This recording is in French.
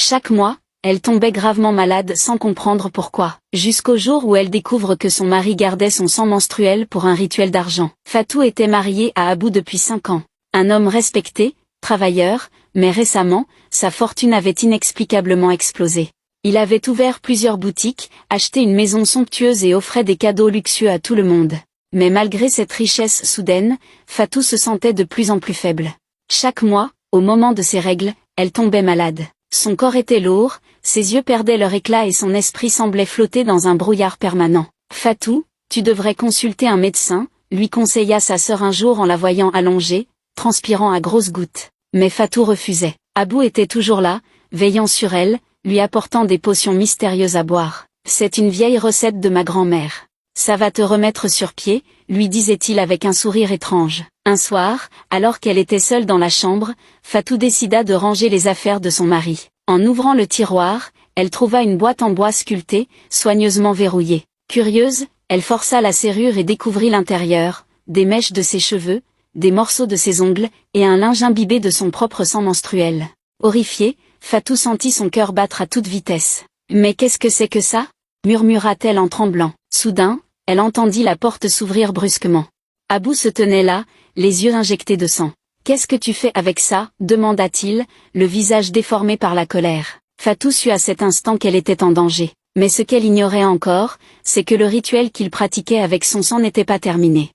Chaque mois, elle tombait gravement malade sans comprendre pourquoi, jusqu'au jour où elle découvre que son mari gardait son sang menstruel pour un rituel d'argent. Fatou était mariée à Abou depuis 5 ans. Un homme respecté, travailleur, mais récemment, sa fortune avait inexplicablement explosé. Il avait ouvert plusieurs boutiques, acheté une maison somptueuse et offrait des cadeaux luxueux à tout le monde. Mais malgré cette richesse soudaine, Fatou se sentait de plus en plus faible. Chaque mois, au moment de ses règles, elle tombait malade. Son corps était lourd, ses yeux perdaient leur éclat et son esprit semblait flotter dans un brouillard permanent. « Fatou, tu devrais consulter un médecin », lui conseilla sa sœur un jour en la voyant allongée, transpirant à grosses gouttes. Mais Fatou refusait. Abou était toujours là, veillant sur elle, lui apportant des potions mystérieuses à boire. « C'est une vieille recette de ma grand-mère. Ça va te remettre sur pied », lui disait-il avec un sourire étrange. Un soir, alors qu'elle était seule dans la chambre, Fatou décida de ranger les affaires de son mari. En ouvrant le tiroir, elle trouva une boîte en bois sculptée, soigneusement verrouillée. Curieuse, elle força la serrure et découvrit l'intérieur, des mèches de ses cheveux, des morceaux de ses ongles, et un linge imbibé de son propre sang menstruel. Horrifiée, Fatou sentit son cœur battre à toute vitesse. « Mais qu'est-ce que c'est que ça ?» murmura-t-elle en tremblant. Soudain, elle entendit la porte s'ouvrir brusquement. Abou se tenait là, les yeux injectés de sang. « Qu'est-ce que tu fais avec ça ?» demanda-t-il, le visage déformé par la colère. Fatou sut à cet instant qu'elle était en danger. Mais ce qu'elle ignorait encore, c'est que le rituel qu'il pratiquait avec son sang n'était pas terminé.